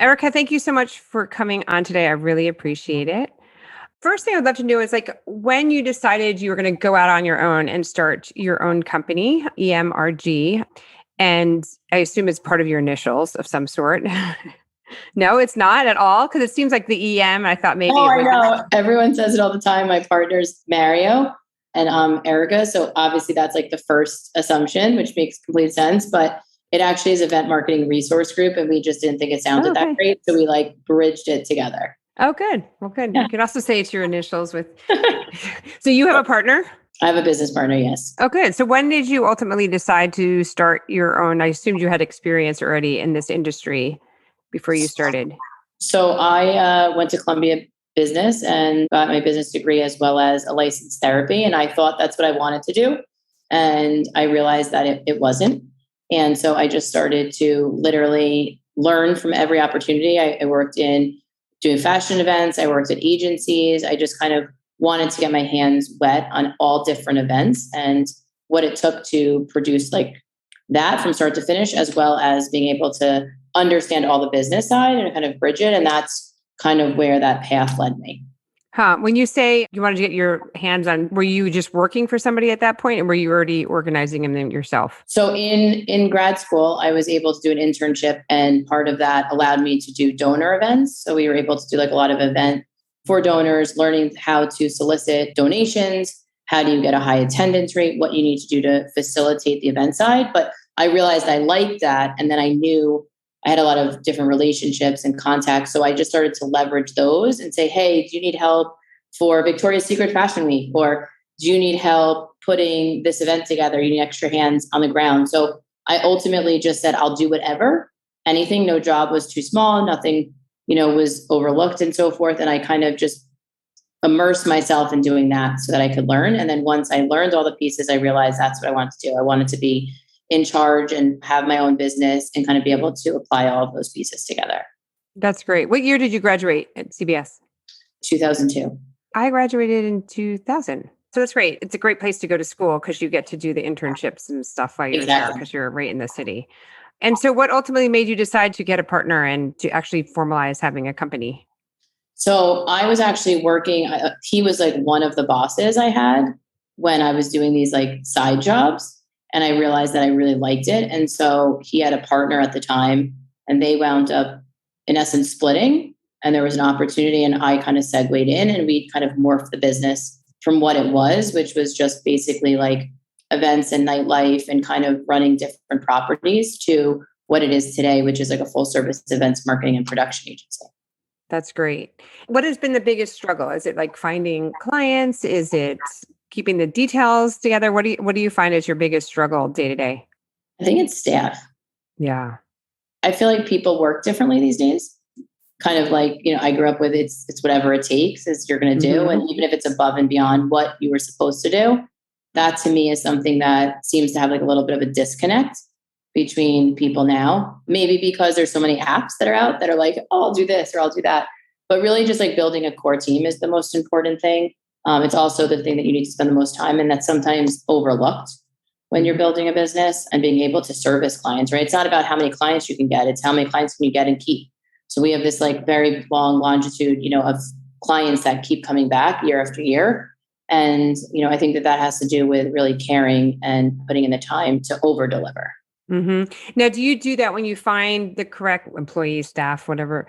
Erica, thank you so much for coming on today. I really appreciate it. First thing I'd love to know is when you decided you were going to go out on your own and start your own company, EMRG, and I assume it's part of your initials of some sort. No, it's not at all because it seems like the EM. I thought maybe Oh, it I was. know. Everyone says it all the time. My partner's Mario and Erica. So obviously that's like the first assumption, which makes complete sense. But it actually is Event Marketing Resource Group, and we just didn't think it sounded that great. So we bridged it together. Oh, good. Well, good. Yeah. You could also say it's your initials with. So you have a partner? I have a business partner, yes. Oh, good. So when did you ultimately decide to start your own? I assumed you had experience already in this industry before you started. So I went to Columbia Business and got my business degree as well as a licensed therapy. And I thought that's what I wanted to do. And I realized that it wasn't. And so I just started to literally learn from every opportunity. I worked in doing fashion events. I worked at agencies. I just kind of wanted to get my hands wet on all different events and what it took to produce that from start to finish, as well as being able to understand all the business side and kind of bridge it. And that's kind of where that path led me. When you say you wanted to get your hands on, were you just working for somebody at that point, and were you already organizing them yourself? So in grad school, I was able to do an internship, and part of that allowed me to do donor events. So we were able to do a lot of event for donors, learning how to solicit donations, how do you get a high attendance rate, what you need to do to facilitate the event side. But I realized I liked that. And then I knew I had a lot of different relationships and contacts. So I just started to leverage those and say, hey, do you need help for Victoria's Secret Fashion Week? Or do you need help putting this event together? You need extra hands on the ground. So I ultimately just said, I'll do whatever, anything. No job was too small. Nothing, was overlooked and so forth. And I kind of just immersed myself in doing that so that I could learn. And then once I learned all the pieces, I realized that's what I wanted to do. I wanted to be in charge and have my own business and kind of be able to apply all of those pieces together. That's great. What year did you graduate at CBS? 2002. I graduated in 2000. So that's great. It's a great place to go to school because you get to do the internships and stuff while you're there because you're right in the city. And so what ultimately made you decide to get a partner and to actually formalize having a company? So I was actually working, he was one of the bosses I had when I was doing these side jobs. And I realized that I really liked it. And so he had a partner at the time and they wound up in essence splitting, and there was an opportunity and I kind of segued in and we kind of morphed the business from what it was, which was just basically events and nightlife and kind of running different properties, to what it is today, which is a full service events marketing and production agency. That's great. What has been the biggest struggle? Is it finding clients? Is it keeping the details together? What do you find is your biggest struggle day to day? I think it's staff. Yeah. I feel like people work differently these days. Kind of I grew up with it's whatever it takes is you're going to do. And even if it's above and beyond what you were supposed to do, that to me is something that seems to have a little bit of a disconnect between people now. Maybe because there's so many apps that are out that are oh, I'll do this or I'll do that. But really just building a core team is the most important thing. It's also the thing that you need to spend the most time in, that's sometimes overlooked when you're building a business and being able to service clients, right? It's not about how many clients you can get. It's how many clients can you get and keep. So we have this very long longitude, of clients that keep coming back year after year. And, I think that has to do with really caring and putting in the time to over deliver. Mm-hmm. Now, do you do that when you find the correct employee, staff, whatever?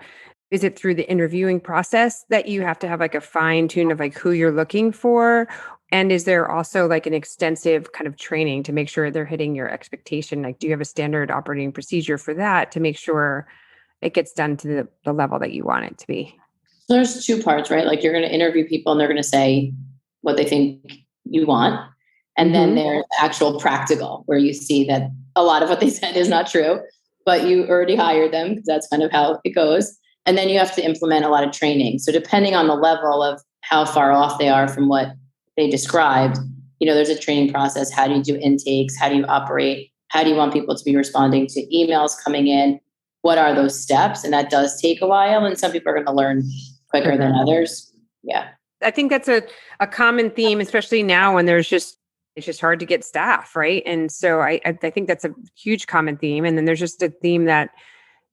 Is it through the interviewing process that you have to have a fine tune of who you're looking for? And is there also an extensive kind of training to make sure they're hitting your expectation? Do you have a standard operating procedure for that to make sure it gets done to the level that you want it to be? So there's two parts, right? You're going to interview people and they're going to say what they think you want. And then there's actual practical, where you see that a lot of what they said is not true, but you already hired them because that's kind of how it goes. And then you have to implement a lot of training. So depending on the level of how far off they are from what they described, there's a training process. How do you do intakes? How do you operate? How do you want people to be responding to emails coming in? What are those steps? And that does take a while. And some people are going to learn quicker than others. Yeah. I think that's a common theme, especially now when it's just hard to get staff, right? And so I think that's a huge common theme. And then there's just a theme that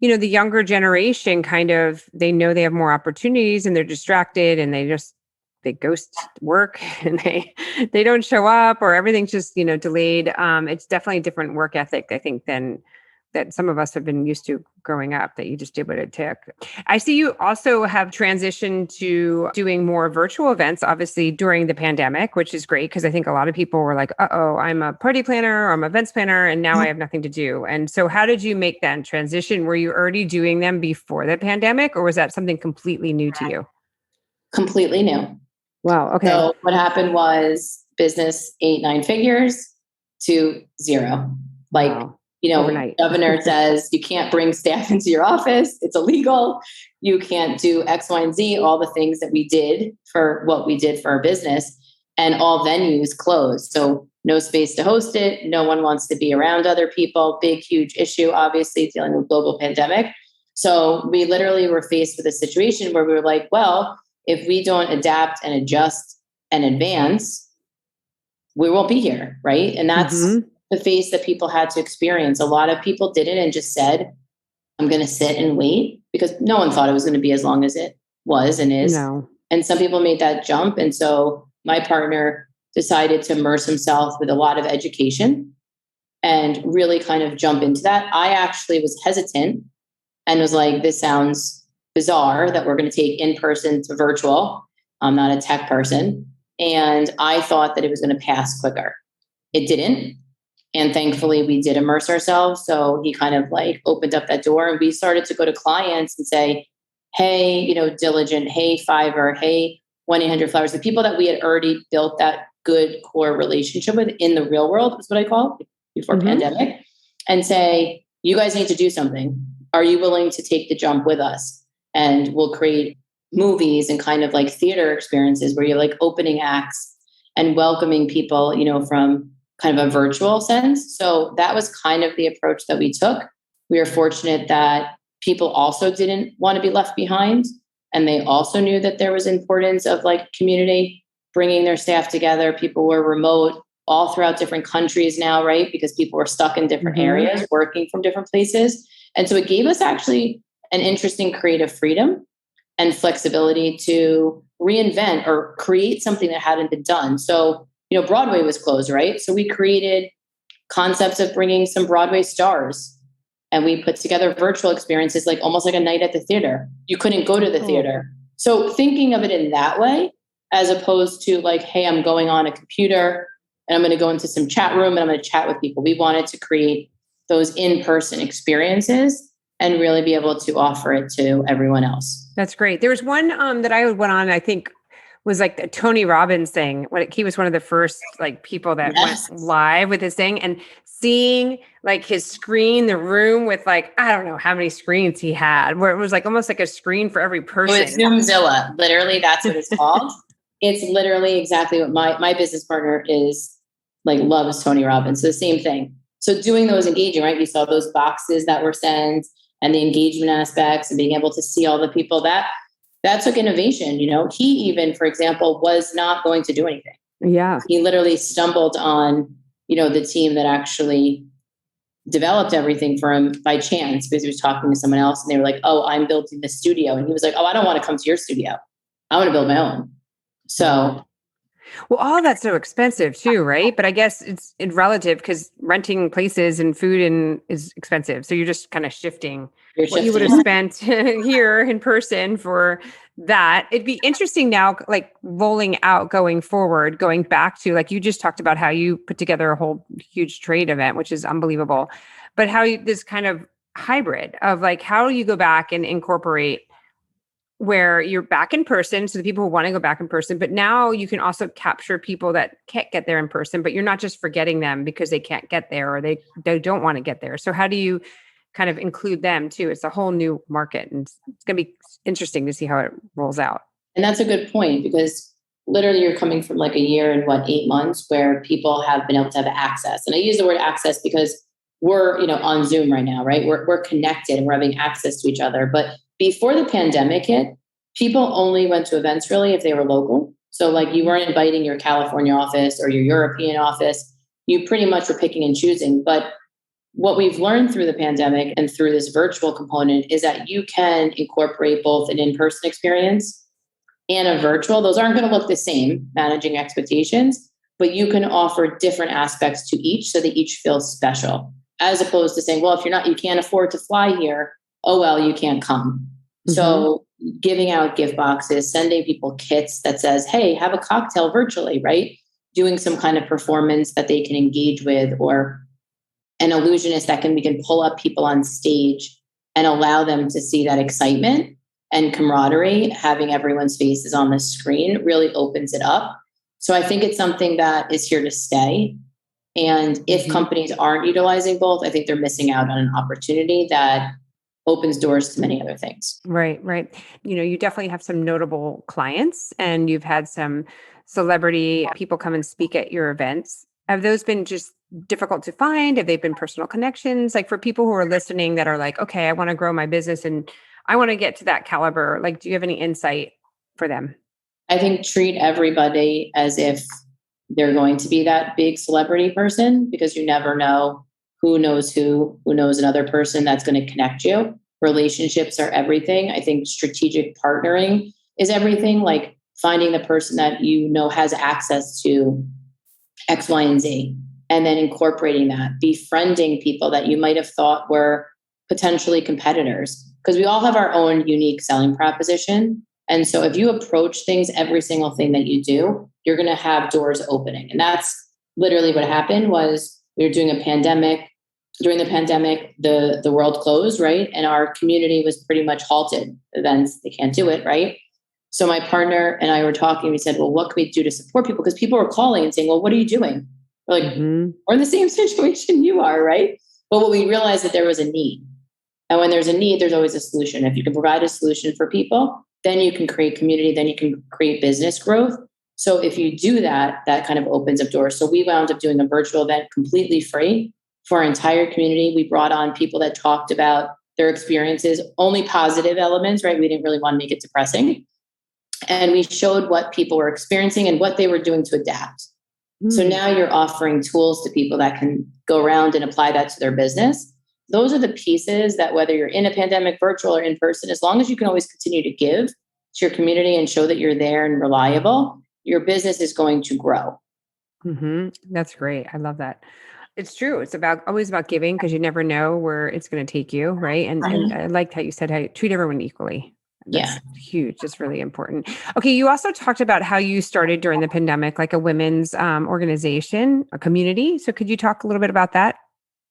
the younger generation kind of, they know they have more opportunities and they're distracted and they ghost work and they don't show up, or everything's just, delayed. It's definitely a different work ethic, I think, than that some of us have been used to growing up, that you just did what it took. I see you also have transitioned to doing more virtual events, obviously during the pandemic, which is great because I think a lot of people were like, uh-oh, I'm a party planner or I'm an events planner and now I have nothing to do. And so how did you make that transition? Were you already doing them before the pandemic, or was that something completely new to you? Completely new. Wow. Okay. So what happened was business 8-9 figures to 0. Like, Wow. Overnight. Governor says you can't bring staff into your office. It's illegal. You can't do X, Y, and Z, all the things that we did for what we did for our business. And all venues closed. So no space to host it. No one wants to be around other people. Big, huge issue, obviously, dealing with global pandemic. So we literally were faced with a situation where we were like, well, if we don't adapt and adjust and advance, we won't be here, right? And that's the phase that people had to experience. A lot of people didn't and just said, I'm going to sit and wait, because no one thought it was going to be as long as it was and is. No. And some people made that jump. And so my partner decided to immerse himself with a lot of education and really kind of jump into that. I actually was hesitant and was like, this sounds bizarre that we're going to take in person to virtual. I'm not a tech person. And I thought that it was going to pass quicker. It didn't. And thankfully we did immerse ourselves. So he kind of like opened up that door, and we started to go to clients and say, hey, Diligent, hey, Fiverr, hey, 1-800-Flowers, the people that we had already built that good core relationship with in the real world, is what I call it, before pandemic, and say, you guys need to do something. Are you willing to take the jump with us? And we'll create movies and kind of like theater experiences where you're like opening acts and welcoming people, from kind of a virtual sense. So that was kind of the approach that we took. We are fortunate that people also didn't want to be left behind. And they also knew that there was importance of like community, bringing their staff together. People were remote all throughout different countries now, right? Because people were stuck in different areas, working from different places. And so it gave us actually an interesting creative freedom and flexibility to reinvent or create something that hadn't been done. So, Broadway was closed, right? So we created concepts of bringing some Broadway stars, and we put together virtual experiences, like almost like a night at the theater. You couldn't go to the theater. So thinking of it in that way, as opposed to like, hey, I'm going on a computer and I'm going to go into some chat room and I'm going to chat with people. We wanted to create those in-person experiences and really be able to offer it to everyone else. That's great. There was one that I went on, I think was like the Tony Robbins thing. He was one of the first like people that went live with his thing, and seeing like his screen, the room with like, I don't know how many screens he had, where it was like almost like a screen for every person. It's Zoomzilla. Literally, that's what it's called. It's literally exactly what my business partner is like, loves Tony Robbins. So the same thing. So doing those engaging, right? You saw those boxes that were sent and the engagement aspects and being able to see all the people that took innovation. He even, for example, was not going to do anything. Yeah. He literally stumbled on, the team that actually developed everything for him by chance, because he was talking to someone else and they were like, oh, I'm building the studio. And he was like, oh, I don't want to come to your studio. I want to build my own. So. Well, all of that's so expensive too, right? But I guess it's relative, because renting places and food is expensive. So you're just kind of shifting what you would have spent here in person for that. It'd be interesting now, like rolling out going forward, going back to, like you just talked about how you put together a whole huge trade event, which is unbelievable. But this kind of hybrid of like, how do you go back and incorporate where you're back in person, so the people who want to go back in person, but now you can also capture people that can't get there in person, but you're not just forgetting them because they can't get there or they don't want to get there. So how do you kind of include them too? It's a whole new market, and it's going to be interesting to see how it rolls out. And that's a good point, because literally you're coming from like a year and 8 months where people have been able to have access. And I use the word access because we're, on Zoom right now, right? We're connected and we're having access to each other. But before the pandemic hit, people only went to events really if they were local. So like you weren't inviting your California office or your European office. You pretty much were picking and choosing. But what we've learned through the pandemic and through this virtual component is that you can incorporate both an in-person experience and a virtual. Those aren't going to look the same, managing expectations, but you can offer different aspects to each so that each feels special, as opposed to saying, well, if you can't afford to fly here, oh, well, you can't come. Mm-hmm. So giving out gift boxes, sending people kits that says, hey, have a cocktail virtually, right? Doing some kind of performance that they can engage with, or an illusionist that we can pull up people on stage and allow them to see that excitement and camaraderie. Having everyone's faces on the screen really opens it up. So I think it's something that is here to stay. And if companies aren't utilizing both, I think they're missing out on an opportunity that opens doors to many other things. Right, right. You definitely have some notable clients, and you've had some celebrity people come and speak at your events. Have those been just difficult to find? Have they been personal connections? Like, for people who are listening that are like, okay, I want to grow my business and I want to get to that caliber. Like, do you have any insight for them? I think treat everybody as if they're going to be that big celebrity person, because you never know who knows another person that's going to connect you. Relationships are everything. I think strategic partnering is everything. Like finding the person that has access to X, Y, and Z, and then incorporating that, befriending people that you might have thought were potentially competitors, because we all have our own unique selling proposition. And so if you approach things, every single thing that you do, you're going to have doors opening. And that's literally what happened. Was we were doing a pandemic. During the pandemic, the world closed, right? And our community was pretty much halted. Events, they can't do it, right? So my partner and I were talking. We said, well, what can we do to support people? Because people were calling and saying, well, what are you doing? We're like, we're in the same situation you are, right? But what we realized that there was a need. And when there's a need, there's always a solution. If you can provide a solution for people, then you can create community, then you can create business growth. So if you do that, that kind of opens up doors. So we wound up doing a virtual event completely free for our entire community. We brought on people that talked about their experiences, only positive elements, right? We didn't really want to make it depressing. And we showed what people were experiencing and what they were doing to adapt. So now you're offering tools to people that can go around and apply that to their business. Those are the pieces that, whether you're in a pandemic, virtual or in person, as long as you can always continue to give to your community and show that you're there and reliable, your business is going to grow. That's great. I love that. It's true. It's always about giving, because you never know where it's going to take you. Right. And I liked how you said, how you treat everyone equally. That's huge. It's really important. Okay. You also talked about how you started during the pandemic, like a women's organization, a community. So could you talk a little bit about that?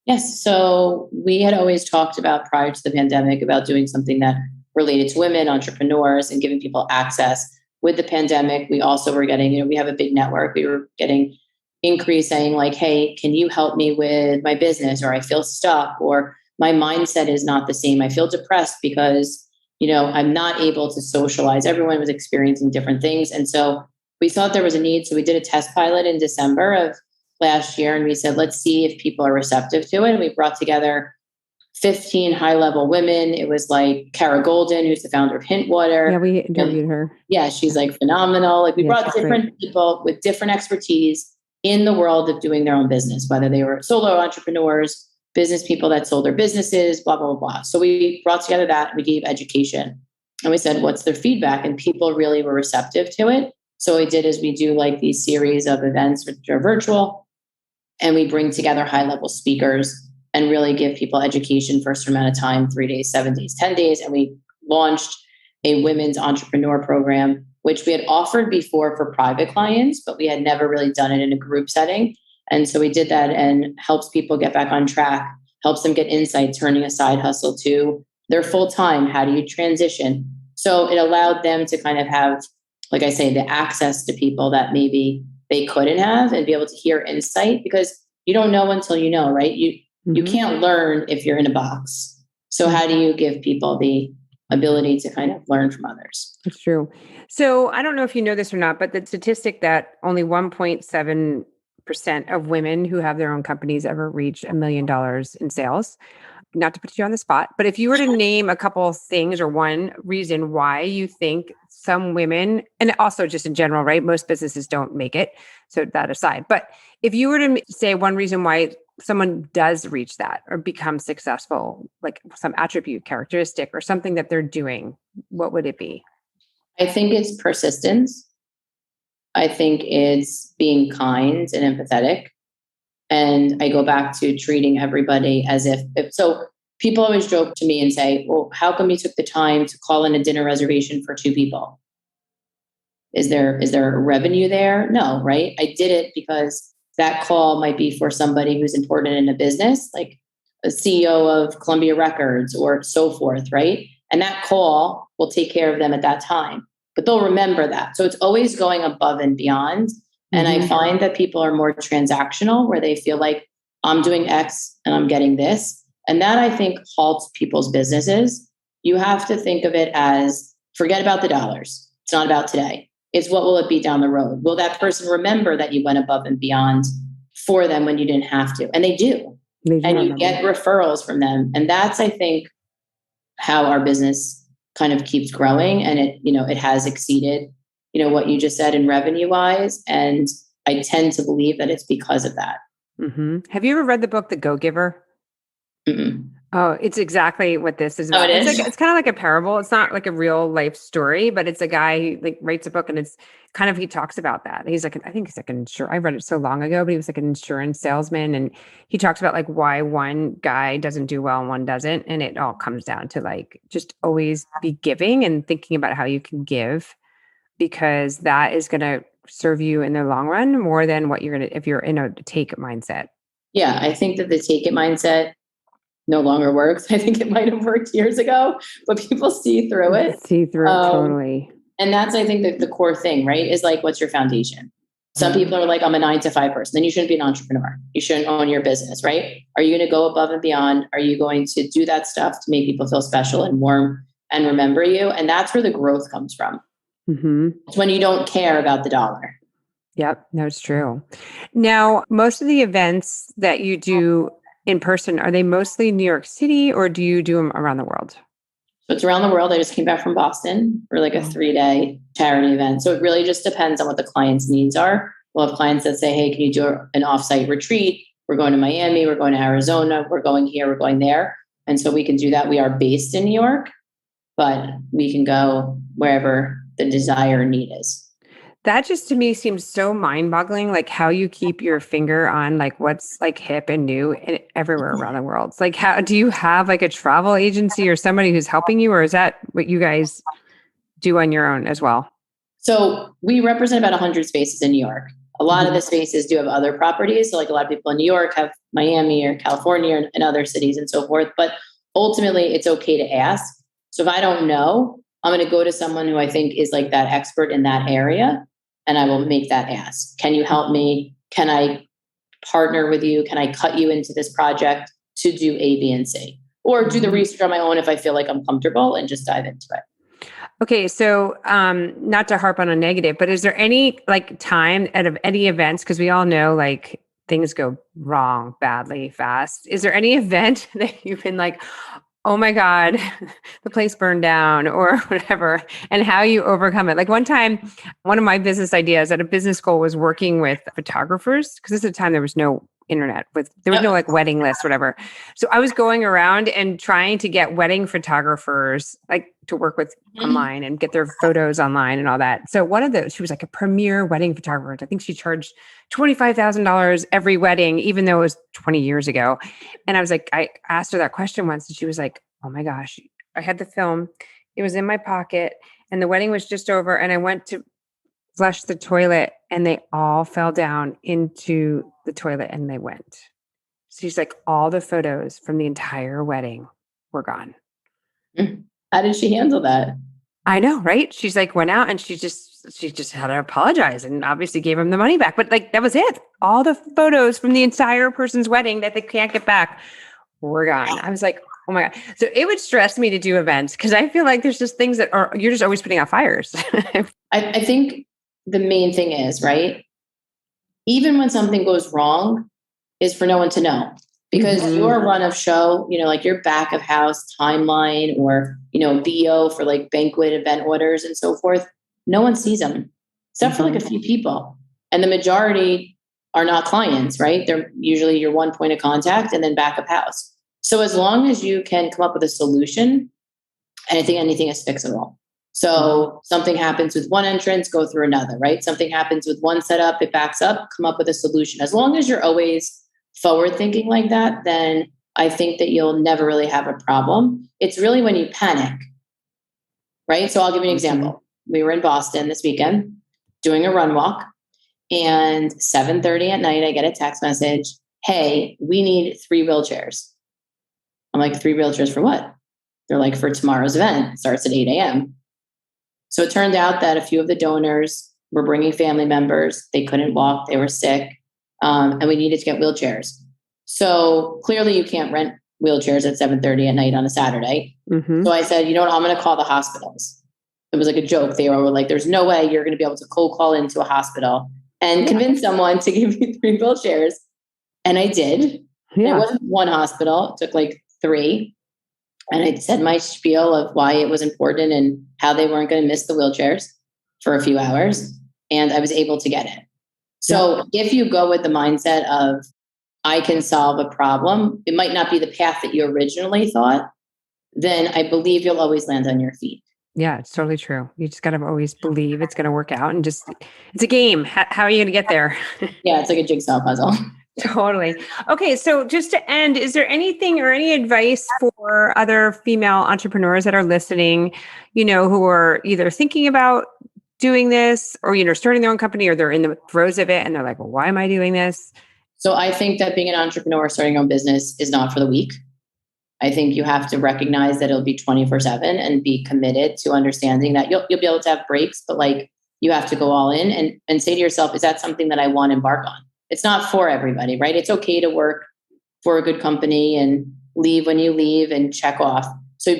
Yes. So we had always talked about, prior to the pandemic, about doing something that related to women, entrepreneurs, and giving people access. With the pandemic, we also were getting, we have a big network. We were getting inquiries saying like, hey, can you help me with my business? Or I feel stuck, or my mindset is not the same. I feel depressed because, I'm not able to socialize. Everyone was experiencing different things. And so we thought there was a need. So we did a test pilot in December of last year. And we said, let's see if people are receptive to it. And we brought together 15 high-level women. It was like Kara Golden, who's the founder of Hintwater. Yeah, we interviewed her. Yeah, she's like phenomenal. Like we brought different people with different expertise in the world of doing their own business, whether they were solo entrepreneurs, business people that sold their businesses, blah, blah, blah, blah. So we brought together that. We gave education. And we said, what's their feedback? And people really were receptive to it. So what we did is we do like these series of events which are virtual, and we bring together high-level speakers and really give people education for a certain amount of time, 3 days, 7 days, 10 days. And we launched a women's entrepreneur program, which we had offered before for private clients, but we had never really done it in a group setting. And so we did that, and helps people get back on track, helps them get insight, turning a side hustle to their full-time. How do you transition? So it allowed them to kind of have, like I say, the access to people that maybe they couldn't have, and be able to hear insight, because you don't know until you know, right? You can't learn if you're in a box. So how do you give people the ability to kind of learn from others? It's true. So I don't know if you know this or not, but the statistic that only 1.7% of women who have their own companies ever reach $1 million in sales. Not to put you on the spot, but if you were to name a couple of things or one reason why you think some women, and also just in general, right? Most businesses don't make it. So that aside, but if you were to say one reason why someone does reach that or become successful, like some attribute, characteristic, or something that they're doing, what would it be? I think it's persistence. I think it's being kind and empathetic. And I go back to treating everybody as if so people always joke to me and say, well, how come you took the time to call in a dinner reservation for 2 people? Is there a revenue there? No, right? I did it because that call might be for somebody who's important in a business, like a CEO of Columbia Records or so forth, right? And that call will take care of them at that time, but they'll remember that. So it's always going above and beyond. And I find that people are more transactional where they feel like I'm doing X and I'm getting this. And that I think halts people's businesses. You have to think of it as forget about the dollars. It's not about today. It's what will it be down the road? Will that person remember that you went above and beyond for them when you didn't have to? And they do. And you get referrals from them. And that's, I think, how our business kind of keeps growing. And it has exceeded, what you just said in revenue wise. And I tend to believe that it's because of that. Mm-hmm. Have you ever read the book, The Go-Giver? Mm-mm. Oh, it's exactly what this is about. Oh, it is? It's kind of like a parable. It's not like a real life story, but it's a guy who like writes a book and it's kind of, he talks about that. He's like, I think he's like an insurance. I read it so long ago, but he was like an insurance salesman. And he talks about like why one guy doesn't do well and one doesn't. And it all comes down to like, just always be giving and thinking about how you can give, because that is going to serve you in the long run more than what you're going to, if you're in a take mindset. Yeah. I think that the take it mindset no longer works. I think it might have worked years ago, but people see through it. Totally. And that's, I think, the core thing, right? Is like, what's your foundation? Some people are like, I'm a 9-to-5 person. Then you shouldn't be an entrepreneur. You shouldn't own your business, right? Are you going to go above and beyond? Are you going to do that stuff to make people feel special and warm and remember you? And that's where the growth comes from. Mm-hmm. It's when you don't care about the dollar. Yep, that's true. Now, most of the events that you do in person, are they mostly New York City or do you do them around the world? So it's around the world. I just came back from Boston for like a 3-day charity event. So it really just depends on what the client's needs are. We'll have clients that say, hey, can you do an offsite retreat? We're going to Miami. We're going to Arizona. We're going here. We're going there. And so we can do that. We are based in New York, but we can go wherever the desire need is. That just to me seems so mind-boggling, like how you keep your finger on like what's like hip and new and everywhere around the world. It's like, how do you have like a travel agency or somebody who's helping you, or is that what you guys do on your own as well? So we represent about 100 spaces in New York. A lot of the spaces do have other properties. So like a lot of people in New York have Miami or California and other cities and so forth. But ultimately, it's okay to ask. So if I don't know, I'm going to go to someone who I think is like that expert in that area. And I will make that ask. Can you help me? Can I partner with you? Can I cut you into this project to do A, B, and C? Or do the research on my own if I feel like I'm comfortable and just dive into it. Okay. So not to harp on a negative, but is there any like time out of any events? Because we all know like things go wrong badly fast. Is there any event that you've been like, oh my God, the place burned down or whatever, and how you overcome it? Like one time, one of my business ideas at a business school was working with photographers, because this is a time there was no internet, there was no like wedding list, whatever. So I was going around and trying to get wedding photographers like to work with online and get their photos online and all that. So one of those, she was like a premier wedding photographer. I think she charged $25,000 every wedding, even though it was 20 years ago. And I was like, I asked her that question once and she was like, oh my gosh, I had the film. It was in my pocket and the wedding was just over. And I went to flush the toilet and they all fell down into the toilet and they went. So she's like, all the photos from the entire wedding were gone. How did she handle that? I know, right? She's like, went out and she just had to apologize and obviously gave him the money back. But like, that was it. All the photos from the entire person's wedding that they can't get back were gone. I was like, oh my God. So it would stress me to do events because I feel like there's just things that you're just always putting out fires. I think the main thing is, right? Even when something goes wrong is for no one to know. Because your run of show, like your back of house timeline or, BO for like banquet event orders and so forth, no one sees them except for like a few people. And the majority are not clients, right? They're usually your one point of contact and then backup house. So as long as you can come up with a solution, and I think anything is fixable. So something happens with one entrance, go through another, right? Something happens with one setup, it backs up, come up with a solution. As long as you're always forward thinking like that, then I think that you'll never really have a problem. It's really when you panic, right? So I'll give you an example. We were in Boston this weekend doing a run walk, and 7:30 at night, I get a text message. Hey, we need 3 wheelchairs. I'm like, 3 wheelchairs for what? They're like, for tomorrow's event. It starts at 8 a.m. So it turned out that a few of the donors were bringing family members. They couldn't walk. They were sick. And we needed to get wheelchairs. So clearly you can't rent wheelchairs at 7:30 at night on a Saturday. So I said, you know what? I'm going to call the hospitals. It was like a joke. They were like, there's no way you're going to be able to cold call into a hospital and convince someone to give you 3 wheelchairs. And I did. It wasn't one hospital. It took like 3. And I said my spiel of why it was important and how they weren't going to miss the wheelchairs for a few hours. And I was able to get it. So if you go with the mindset of, I can solve a problem, it might not be the path that you originally thought, then I believe you'll always land on your feet. Yeah, it's totally true. You just got to always believe it's going to work out, and just, it's a game. How are you going to get there? Yeah, it's like a jigsaw puzzle. Totally. Okay. So just to end, is there anything or any advice for other female entrepreneurs that are listening, who are either thinking about doing this or, starting their own company, or they're in the throes of it and they're like, well, why am I doing this? So I think that being an entrepreneur, starting your own business is not for the weak. I think you have to recognize that it'll be 24/7 and be committed to understanding that you'll be able to have breaks, but like you have to go all in and say to yourself, is that something that I want to embark on? It's not for everybody, right? It's okay to work for a good company and leave when you leave and check off. So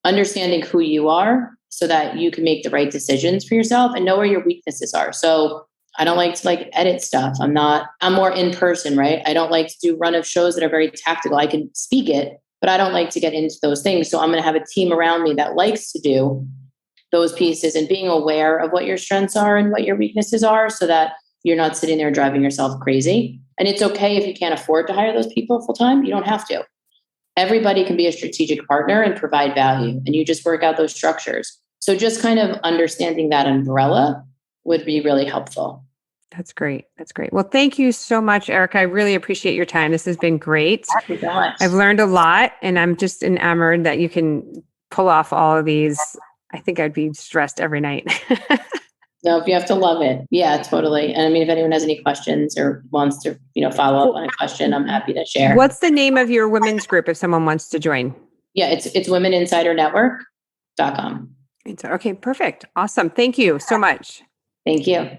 understanding who you are so that you can make the right decisions for yourself and know where your weaknesses are. So I don't like to edit stuff. I'm more in person, right? I don't like to do run of shows that are very tactical. I can speak it, but I don't like to get into those things. So I'm going to have a team around me that likes to do those pieces, and being aware of what your strengths are and what your weaknesses are so that you're not sitting there driving yourself crazy. And it's okay if you can't afford to hire those people full time. You don't have to. Everybody can be a strategic partner and provide value, and you just work out those structures. So just kind of understanding that umbrella would be really helpful. That's great. That's great. Well, thank you so much, Erica. I really appreciate your time. This has been great. Thank you so much. I've learned a lot, and I'm just enamored that you can pull off all of these. I think I'd be stressed every night. No, if you have to love it. Yeah, totally. And I mean, if anyone has any questions or wants to, follow up on a question, I'm happy to share. What's the name of your women's group if someone wants to join? Yeah, it's womeninsidernetwork.com. Okay, perfect. Awesome. Thank you so much. Thank you.